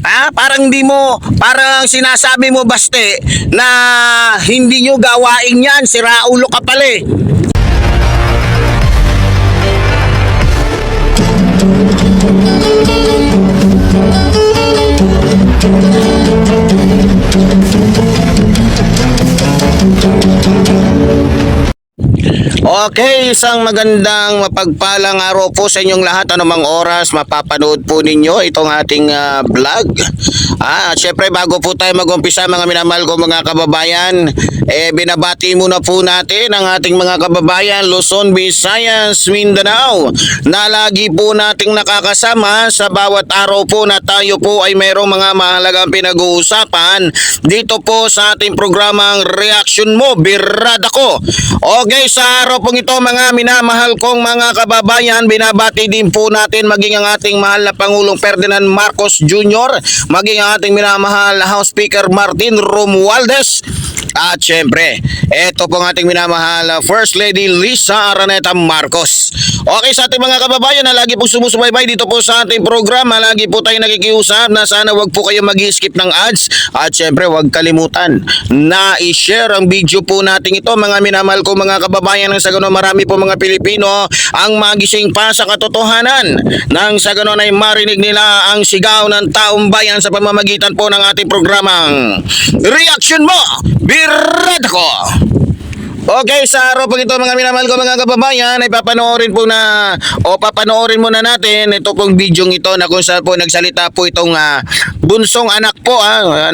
Parang sinasabi mo baste na hindi nyo gawain yan, siraulo ka pala eh. Okay, isang magandang mapagpalang araw po sa inyong lahat. Anumang oras mapapanood po ninyo itong ating vlog. Syempre bago po tayo mag-umpisa mga minamahal ko mga kababayan, binabati muna po natin ang ating mga kababayan Luzon, Visayas, Mindanao na lagi po nating nakakasama sa bawat araw po na tayo po ay mayroong mga mahalagang pinag-uusapan dito po sa ating programang Reaction Mo, Birada Ko. Okay, sa araw pong ito mga minamahal kong mga kababayan, binabati din po natin maging ang ating mahal na Pangulong Ferdinand Marcos Jr., maging ang ating minamahal na House Speaker Martin Romualdez. At syempre, ito pong ating minamahal First Lady Lisa Araneta Marcos. Okay, sa ating mga kababayan na lagi po sumusubaybay dito po sa ating programa, lagi po tayo nakikiusap na sana wag po kayo mag-skip ng ads. At syempre, wag kalimutan na i-share ang video po natin ito mga minamahal ko mga kababayan, nang sa ganon marami po mga Pilipino ang magising pa sa katotohanan, nang sa ganon ay marinig nila ang sigaw ng taong bayan sa pamamagitan po ng ating programang Reaction Mo, Birada Ko. Okay, sa araw pag ito mga minamahal ko mga kababayan ay papanoorin muna natin ito pong bidyong ito na kung saan po nagsalita po itong bunsong anak po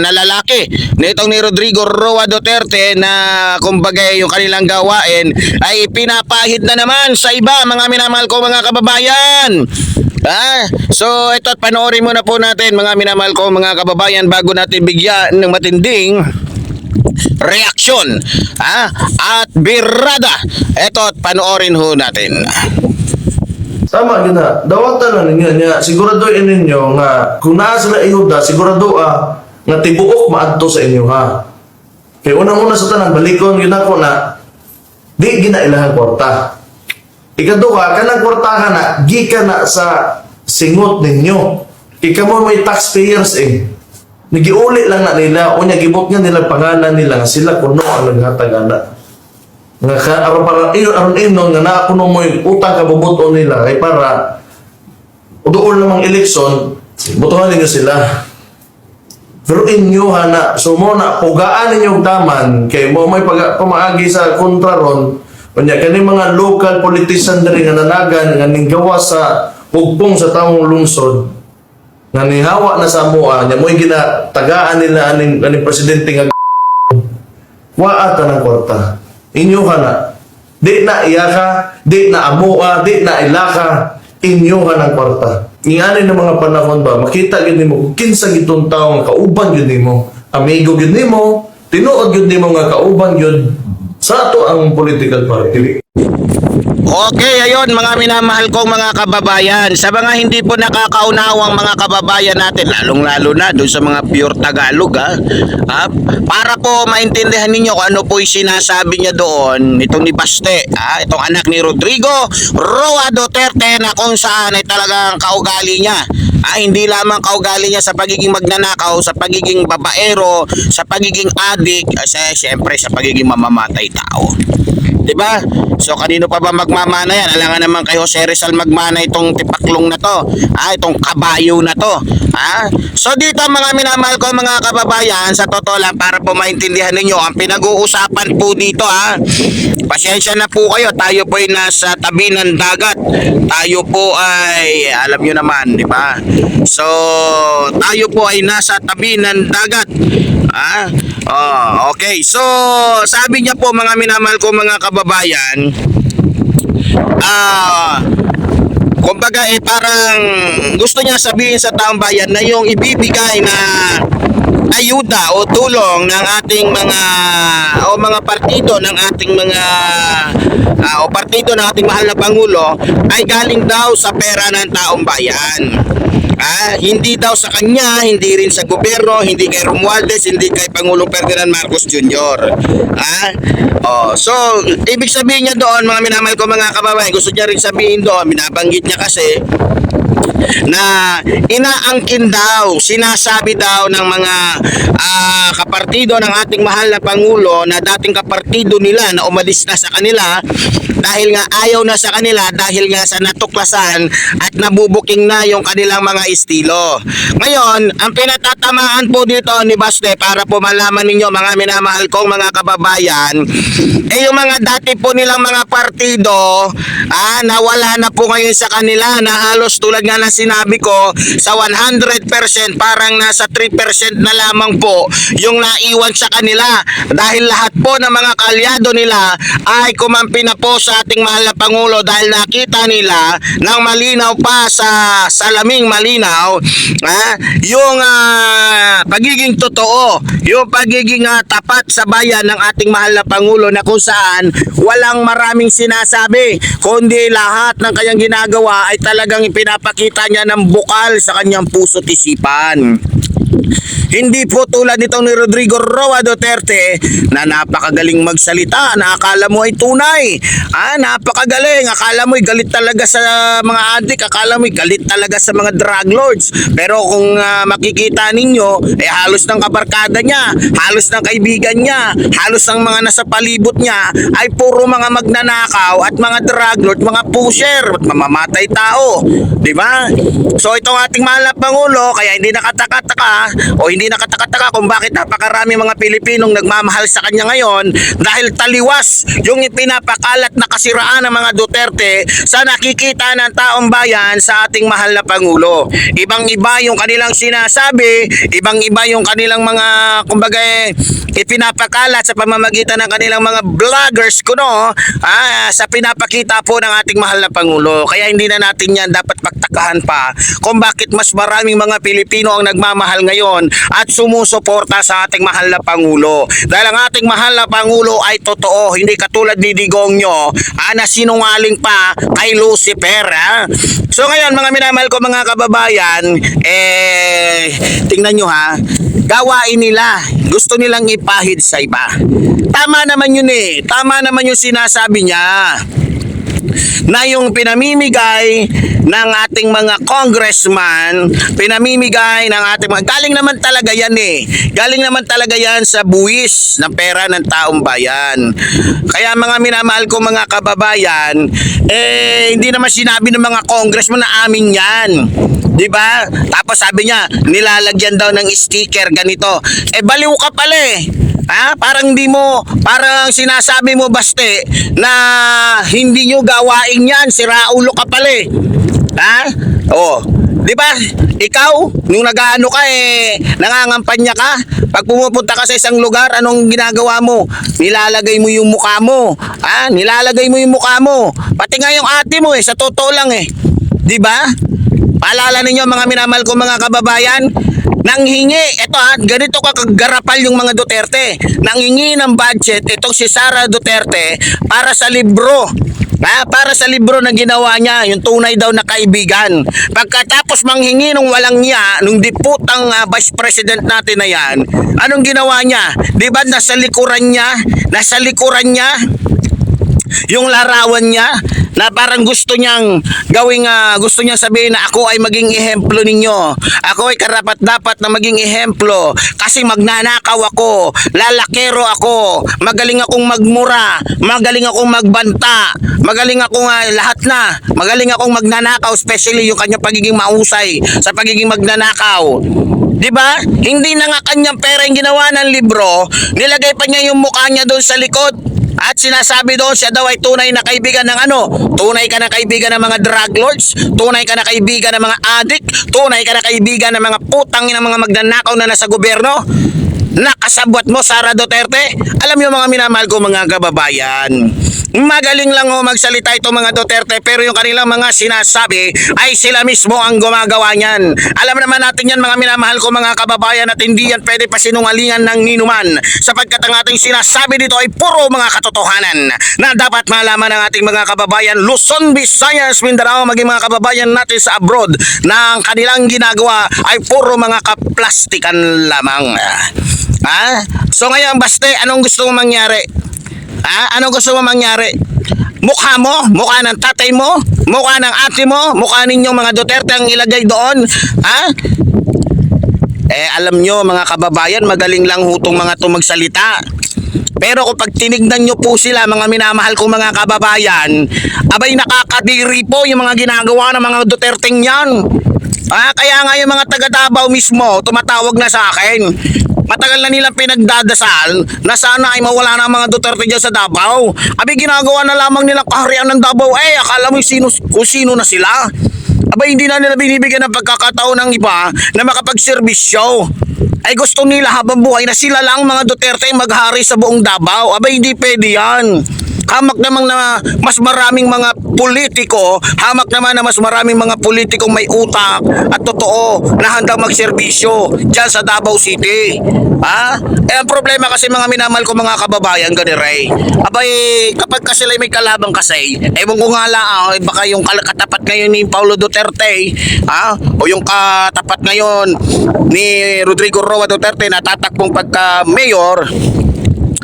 na lalaki nitong ni Rodrigo Roa Duterte na kumbaga yung kanilang gawain ay pinapahid na naman sa iba mga minamahal ko mga kababayan. So ito at panoorin muna po natin mga minamahal ko mga kababayan bago natin bigyan ng matinding reaksyon at birada. Ito at panoorin ho natin. Tama yun na. Dawatan na ninyo niya. Siguraduhin ninyo nga kung naa sila iyuda, sigurado nga tibuok maadto sa inyo ha. Kaya unang-una sa tanan, balikon yun ako na di ginailahan kwarta. Ikaduha, kanang kwarta ka na, gika na sa singot ninyo. Ika mo may taxpayers nagiuli lang na nila, unya gibot nga nila pangalan nila nga sila kuno ang naghatag ana. Nga aron inon nga naa kuno mo utang ka bubuton nila kay para uduol namang eleksyon, botohan ninyo sila. Pero inyo hana, so mo na pugaan ninyo daman kay mo may pamaagi sa kontra ron. Unya kani mga local politician diri nga nanagan nga ninggawa sa hugpong sa taong lungsod. Nga nihawa na sa mua, niya mo'y ginatagaan nila aning presidente nga waata ng kwarta. Inyo ka na. Di na iyaka, di na amua, di na ilaka, inyo ka ng kwarta. Ingani ng mga panahon ba, makita yun mo, kinsa gitong tao nga kauban yun mo, amigo yun mo, tinuod yun mo nga kauban yun, sa ato ang political party. Okay, ayun mga minamahal kong mga kababayan, sa mga hindi po nakakaunawang mga kababayan natin, lalong-lalo na doon sa mga pure Tagalog para po maintindihan ninyo kung ano po yung sinasabi niya doon, itong ni Baste, itong anak ni Rodrigo Roa Duterte na kung saan ay talagang kaugali niya. Hindi lamang kaugali niya sa pagiging magnanakaw, sa pagiging babaero, sa pagiging adik, siyempre sa pagiging mamamatay tao. Diba? So kanino pa ba magmamana yan? Alangan naman kay Jose Rizal magmana itong tipaklong na to, itong kabayo na to. So dito mga minamahal ko mga kababayan, sa totoo lang para po maintindihan ninyo ang pinag-uusapan po dito pasensya na po kayo, tayo po ay nasa tabi ng dagat. Tayo po ay alam nyo naman, di ba? So tayo po ay nasa tabi ng dagat. Okay. So sabi niya po mga minamahal ko mga kababayan, kumbaga parang gusto niya sabihin sa taong bayan na yung ibibigay na ayuda o tulong ng ating mga partido ng ating mga partido ng ating mahal na Pangulo ay galing daw sa pera ng taong bayan. Hindi daw sa kanya, hindi rin sa gobyerno, hindi kay Romualdez, hindi kay Pangulong Ferdinand Marcos Jr. So, ibig sabihin niya doon, mga minamahal ko mga kababayan, gusto niya rin sabihin doon, binabanggit niya kasi na inaangkin daw, sinasabi daw ng mga kapartido ng ating mahal na Pangulo na dating kapartido nila na umalis na sa kanila dahil nga ayaw na sa kanila dahil nga sa natuklasan at nabubuking na yung kanilang mga estilo. Ngayon, ang pinatatamaan po dito ni Baste para po malaman ninyo mga minamahal kong mga kababayan, yung mga dati po nilang mga partido nawala na po ngayon sa kanila na halos tulad nga ng sinabi ko sa 100% parang nasa 3% na lamang po yung naiwan sa kanila dahil lahat po ng mga kalyado nila ay kumampi na po sa ating mahal na Pangulo dahil nakita nila ng malinaw pa sa salaming malinaw yung pagiging totoo, yung pagiging tapat sa bayan ng ating mahal na Pangulo na kung saan walang maraming sinasabi kundi lahat ng kanyang ginagawa ay talagang ipinapakita niya ng bukal sa kanyang puso't isipan. Hindi po tulad nitong ni Rodrigo Roa Duterte na napakagaling magsalita, na akala mo ay tunay. Napakagaling, akala mo ay galit talaga sa mga adik, akala mo ay galit talaga sa mga drug lords. Pero kung makikita ninyo, halos ng kabarkada niya, halos ng kaibigan niya, halos ng mga nasa palibot niya ay puro mga magnanakaw at mga drug lord, mga pusher at mamamatay tao. Diba? So itong ating mahal na Pangulo, kaya hindi nakataka-taka o hindi nakataka-taka kung bakit napakarami mga Pilipinong nagmamahal sa kanya ngayon dahil taliwas yung ipinapakalat na kasiraan ng mga Duterte sa nakikita ng taong bayan sa ating mahal na Pangulo. Ibang-iba yung kanilang sinasabi, ibang-iba yung kanilang mga kumbaga ipinapakalat sa pamamagitan ng kanilang mga vloggers sa pinapakita po ng ating mahal na Pangulo. Kaya hindi na natin yan dapat pagtakahan pa kung bakit mas maraming mga Pilipino ang nagmamahal ngayon at sumusuporta sa ating mahal na Pangulo. Dahil ang ating mahal na Pangulo ay totoo, hindi katulad ni Digongyo na sinungaling pa kay Lucifer. So ngayon mga minamahal ko mga kababayan, tingnan nyo gawain nila, gusto nilang ipahid sa iba. Tama naman yun tama naman yung sinasabi niya na yung pinamimigay ng ating mga congressman, pinamimigay ng ating mga, galing naman talaga yan galing naman talaga yan sa buwis ng pera ng taong bayan. Kaya mga minamahal ko mga kababayan, hindi naman sinabi ng mga congressman na amin yan, di ba? Tapos sabi niya nilalagyan daw ng sticker ganito, baliw ka pala parang sinasabi mo Baste na hindi nyo gawain yan, siraulo ka pala di ba? Ikaw, nung nag-aano ka nangangampanya ka, pag pumupunta ka sa isang lugar, anong ginagawa mo? Nilalagay mo yung mukha mo. Nilalagay mo yung mukha mo. Pati nga yung ate mo sa totoo lang di ba? Paalala ninyo mga minamahal ko mga kababayan, nanghingi, ganito kagarapal yung mga Duterte. Nanghingi ng budget itong si Sara Duterte para sa libro. Para sa libro na ginawa niya, yung tunay daw na kaibigan. Pagkatapos manghingi nung walang niya, nung diputang vice president natin na yan, anong ginawa niya? Di ba nasa likuran niya yung larawan niya na parang gusto niyang gusto niyang sabihin na ako ay maging ehemplo ninyo. Ako ay karapat-dapat na maging ehemplo kasi magnanakaw ako, lalakero ako, magaling akong magmura, magaling akong magbanta, magaling akong lahat na, magaling akong magnanakaw, especially yung kanyang pagiging mausay sa pagiging magnanakaw. Diba? Hindi na nga kanyang pera yung ginawa ng libro, nilagay pa niya yung mukha niya doon sa likod. At sinasabi doon siya daw ay tunay na kaibigan ng tunay ka na kaibigan ng mga drug lords, tunay ka na kaibigan ng mga adik, tunay ka na kaibigan ng mga putang ng mga magnanakaw na nasa gobyerno. Nakasabwat mo Sara Duterte. Alam niyo mga minamahal ko mga kababayan, magaling lang magsalita itong mga Duterte pero yung kanilang mga sinasabi ay sila mismo ang gumagawa niyan. Alam naman natin yan mga minamahal ko mga kababayan at hindi yan pwede pasinungalingan ng ninuman sapagkat ang ating sinasabi dito ay puro mga katotohanan na dapat malaman ng ating mga kababayan Luzon, Visayas, Mindanao, maging mga kababayan natin sa abroad na ang kanilang ginagawa ay puro mga kaplastikan lamang. So ngayon Baste, anong gusto mo mangyari? Anong gusto mo mangyari? Mukha mo, mukha ng tatay mo, mukha ng ate mo, mukha ninyong mga Duterte ang ilagay doon. Ha? Alam nyo mga kababayan, magaling lang hutong mga to magsalita. Pero kung pag tinignan nyo po sila, mga minamahal kong mga kababayan, abay nakakadiri po yung mga ginagawa ng mga Duterteng yan. Kaya nga yung mga taga Davao mismo, tumatawag na sa akin. Matagal na nilang pinagdadasal na sana ay mawala na ang mga Duterte dyan sa Davao. Abay ginagawa na lamang nilang kaharian ng Davao. Akala mo kung sino na sila. Abay hindi na nila binibigyan ng pagkakataon ng iba na makapagserbisyo. Ay gusto nila habang buhay na sila lang mga Duterte maghari sa buong Davao. Abay hindi pwede yan. Hamak naman na mas maraming mga politiko, hamak naman na mas maraming mga politikong may utak at totoo na handang magserbisyo dyan sa Davao City. Ang problema kasi mga minamahal ko mga kababayan, Ray. Abay, kapag kasi may kalabang kasi, ewan ko nga lang, baka yung katapat ngayon ni Paulo Duterte, o yung katapat ngayon ni Rodrigo Roa Duterte na tatakbong pagka-mayor,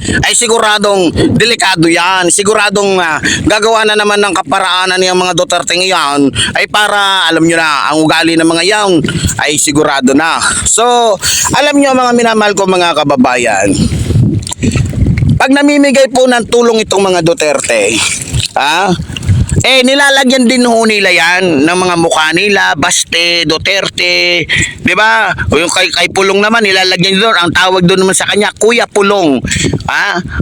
ay siguradong delikado yan. Siguradong gagawa na naman ng kaparaanan ng mga Duterte ngayon ay para, alam nyo na, ang ugali ng mga yan ay sigurado na. So, alam nyo mga minamahal ko mga kababayan, pag namimigay po ng tulong itong mga Duterte, nilalagyan din ho nila yan ng mga mukha nila, Baste, Duterte, di ba? O yung kay Pulong naman, nilalagyan doon, ang tawag doon naman sa kanya, Kuya Pulong.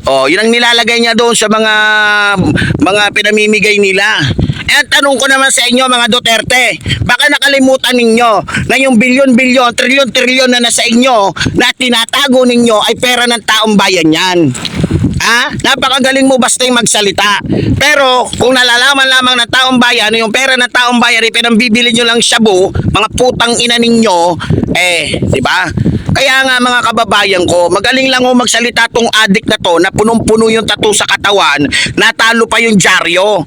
Yun ang nilalagay niya doon sa mga pinamimigay nila. Ang tanong ko naman sa inyo mga Duterte, baka nakalimutan ninyo na yung bilyon-bilyon, trilyon-trilyon na nasa inyo na tinatago ninyo ay pera ng taong bayan yan. Napakagaling mo basta yung magsalita. Pero kung nalalaman lamang ng taong bayan, yung pera ng taong bayan ay pinambibili nyo lang shabu, mga putang ina ninyo, di ba? Kaya nga mga kababayan ko, magaling lang ho magsalita tong adik na to na punong-puno yung tattoo sa katawan, natalo pa yung dyaryo.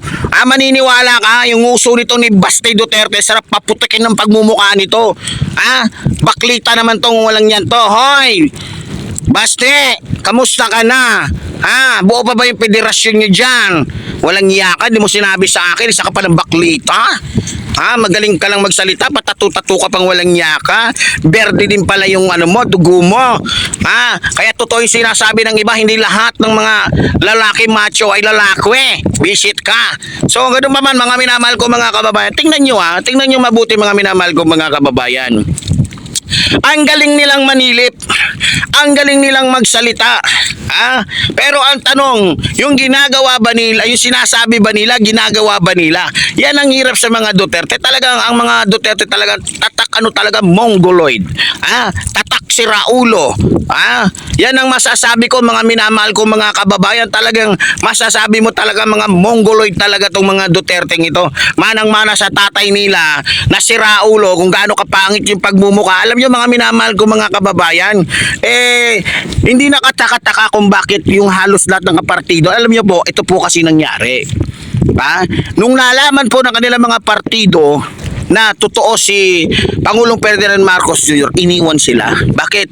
Maniniwala ka, yung uso nito ni Baste Duterte, sarap paputikin ng pagmumukha nito. Baklita naman tong walang yan to. Hoy! Baste, kamusta ka na? Buo pa ba yung federasyon nyo dyan? Walang yaka, di mo sinabi sa akin, isa ka pa ng baklita. Magaling ka lang magsalita, patatu-tatu ka pang walang yaka. Berde din pala yung dugo mo. Kaya totoo yung sinasabi ng iba, hindi lahat ng mga lalaki macho ay lalaki. Visit ka. So ganun pa man mga minamahal ko mga kababayan. Tingnan nyo mabuti mga minamahal ko mga kababayan. Ang galing nilang manilip, ang galing nilang magsalita. Pero ang tanong, yung ginagawa ba nila, yung sinasabi ba nila, ginagawa ba nila? Yan ang hirap sa mga Duterte. Talagang ang mga Duterte talagang talaga mongoloid. Tatak si Raulo. Yan ang masasabi ko mga minamahal ko mga kababayan. Talagang masasabi mo talaga mga mongoloid talaga tong mga Duterte ito. Manang-mana sa tatay nila na si Raulo kung gaano kapangit yung pagmumukha. Alam nyo mga minamahal ko mga kababayan, hindi nakataka-taka kung bakit yung halos lahat ng partido. Alam nyo po, ito po kasi nangyari. Nung nalaman po ng kanilang mga partido na totoo si Pangulong Ferdinand Marcos Jr., iniwan sila. Bakit?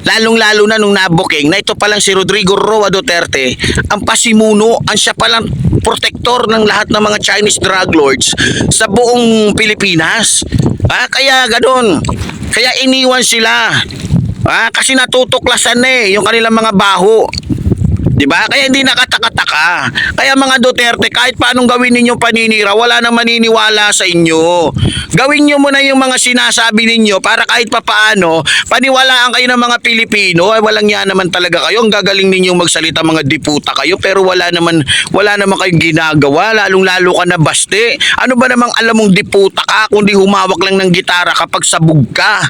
Lalong-lalo na nung nabuking na ito palang si Rodrigo Roa Duterte, ang pasimuno, ang siya palang protector ng lahat ng mga Chinese drug lords sa buong Pilipinas. Kaya ganun. Kaya iniwan sila. Kasi natutuklasan yung kanilang mga baho. Diba? Kaya hindi nakataka-taka. Kaya mga Duterte, kahit paanong gawin ninyong paninira, wala nang maniniwala sa inyo. Gawin nyo muna yung mga sinasabi ninyo para kahit papaano, paniwalaan kayo ng mga Pilipino. Ay walang yan naman talaga kayo. Ang gagaling ninyong magsalita, mga diputa kayo, pero wala naman kayong ginagawa. Lalong-lalo ka na Baste. Ano ba namang alam mong diputa ka kundi humawak lang ng gitara kapag sabog ka?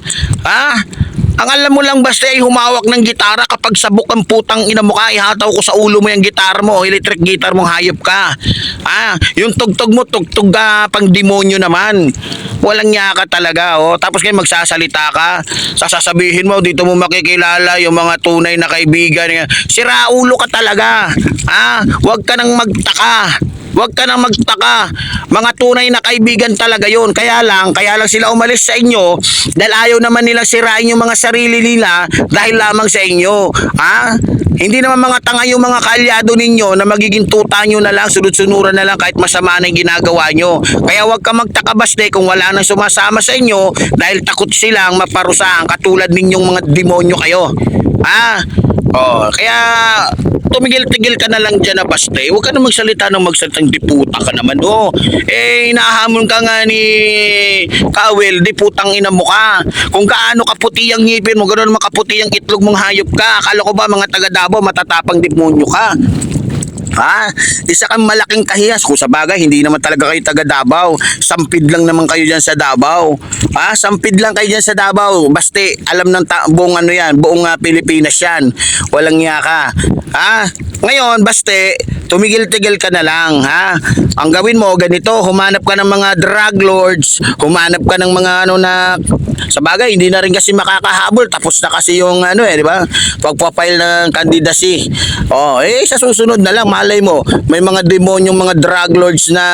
Ang alam mo lang Baste ay humawak ng gitara kapag sabok ang putang ina mo ka, ihataw ko sa ulo mo yung gitar mo, electric guitar mong hayop ka. Yung tugtog mo, tugtog pang demonyo naman. Walang niya ka talaga, Tapos kayo magsasalita ka, sasabihin mo, dito mo makikilala yung mga tunay na kaibigan. Sira ulo ka talaga. Huwag ka nang magtaka. Huwag ka nang magtaka. Mga tunay na kaibigan talaga yon. Kaya lang sila umalis sa inyo dahil ayaw naman nilang sirain yung mga sarili nila dahil lamang sa inyo. Ha? Hindi naman mga tanga yung mga kaalyado ninyo na magiging tuta nyo na lang, sunod-sunuran na lang kahit masama na yung ginagawa nyo. Kaya huwag ka magtaka baste kung wala nang sumasama sa inyo dahil takot silang maparusahan katulad ninyong mga demonyo kayo. Ha? Oh, kaya tumigil-tigil ka na lang dyan na baste. Huwag ka na magsalita ng magsalitang diputa ka naman. Oh, hinahamon ka nga ni Kawel, diputang ina mo ka. Kung gaano kaputi ang ngipin mo, ganoon makaputi ang itlog mong hayop ka. Akala ko ba mga taga Davao matatapang demonyo ka? Ha? Isa kang malaking kahiyas. Kung sa bagay, hindi naman talaga kayo taga Davao. Sampid lang naman kayo dyan sa Davao. Ha? Sampid lang kayo dyan sa Davao. Baste, alam ng buong ano yan, buong Pilipinas yan. Walang niya ka. Ha? Ngayon, baste, tumigil-tigil ka na lang. Ha? Ang gawin mo, ganito, humanap ka ng mga drug lords, humanap ka ng mga ano na, sa bagay, hindi na rin kasi makakahabol. Tapos na kasi yung ano di ba? Pagpapile ng candidacy. Oh, sa susunod na lang, malay mo, may mga demonyong mga drug lords na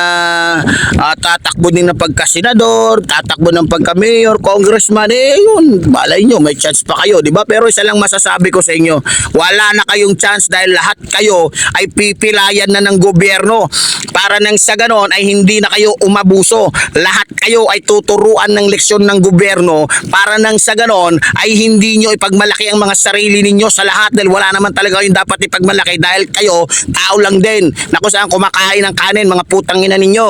tatakbo din ng pagka-senador, tatakbo ng pagka-mayor, congressman, yun, malay nyo, may chance pa kayo, di ba? Pero isa lang masasabi ko sa inyo, wala na kayong chance dahil lahat kayo ay pipilayan na ng gobyerno para nang sa ganon ay hindi na kayo umabuso. Lahat kayo ay tuturuan ng leksyon ng gobyerno para nang sa ganon ay hindi nyo ipagmalaki ang mga sarili ninyo sa lahat dahil wala naman talaga kayong dapat ipagmalaki dahil kayo tao lang din na kung saan kumakain ng kanin, mga putang ina ninyo.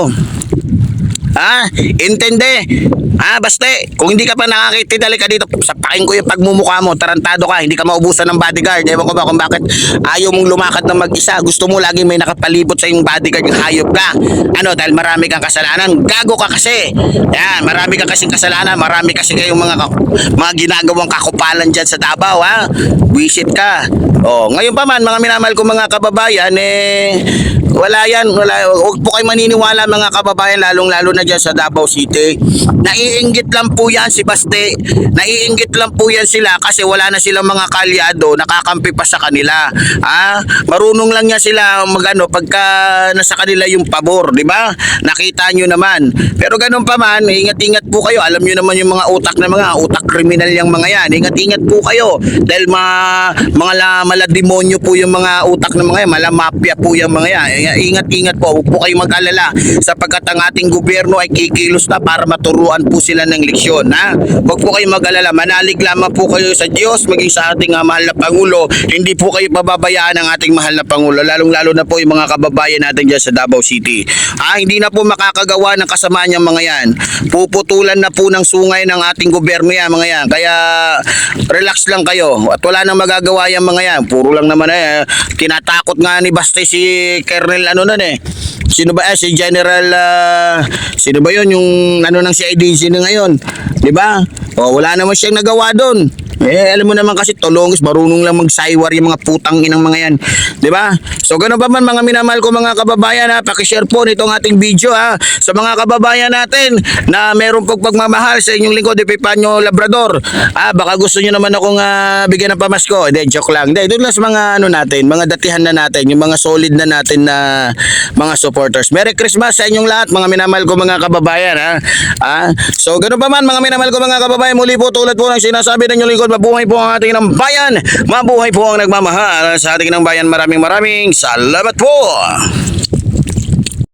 Ha? Intende? Ha? Baste, kung hindi ka pa nakakita, dali ka dito. Sapakin ko yung pagmumukha mo. Tarantado ka. Hindi ka maubusan ng bodyguard. Ewan ko ba kung bakit ayaw mong lumakad ng mag-isa. Gusto mo lagi may nakapalibot sa yung bodyguard. Yung hayop ka. Ano? Dahil marami kang kasalanan. Gago ka kasi. Yan. Marami kang kasing kasalanan. Marami kasi kayong mga ginagawang kakupalan dyan sa Davao. Ha? Visit ka. Oh, ngayon pa man, mga minamahal ko mga kababayan, wala yan. Huwag po kayo maniniwala mga kababayan, lalong-lalo na dyan sa Davao City. Naiinggit lang po yan si Baste. Naiinggit lang po yan sila kasi wala na silang mga kalyado, nakakampi pa sa kanila. Marunong lang niya sila magano pagka nasa kanila yung pabor, di ba? Nakita nyo naman. Pero ganun pa man, ingat-ingat po kayo. Alam nyo naman yung mga utak kriminal yung mga yan. Ingat-ingat po kayo. Dahil malademonyo po yung mga utak ng mga yan. Malamapya po yung mga yan. Ingat-ingat po. Huwag po kayo mag-alala sapagkat ang ating gobyerno ay kikilos na para maturuan po sila ng leksyon. Ha? Huwag po kayo mag-alala. Manalig lamang po kayo sa Diyos, maging sa ating mahal na Pangulo. Hindi po kayo pababayaan ng ating mahal na Pangulo. Lalong-lalo na po yung mga kababayan natin dyan sa Davao City. Hindi na po makakagawa ng kasamaan yung mga yan. Puputulan na po ng sungay ng ating gobyerno yan, mga yan. Kaya relax lang kayo. At wala nang magagawa yung mga yan. Puro lang naman tinatakot nga ni Baste si Colonel sino ba si General sino ba yun yung ng CIDC na ngayon, di ba? Wala naman siyang nagawa doon. Alam mo naman kasi tulongis, marunong lang magsaywar yung mga putang inang mga yan, di ba? So ganun pa man mga minamahal ko mga kababayan, paki-share po nitong ating video sa mga kababayan natin na meron pong pagmamahal sa inyong lingkod Epifanio Labrador. Baka gusto niyo naman akong bigyan ng pamasko. Joke lang. Doon lang sa mga natin, mga datihan na natin, yung mga solid na natin na mga supporters. Merry Christmas sa inyong lahat mga minamahal ko mga kababayan. So ganun pa man mga minamahal ko mga kababayan, muli po tulad po ng sinasabi ng inyong lingkod, mabuhay po ang ating ng bayan. Mabuhay po ang nagmamahal sa ating ng bayan. Maraming salamat po.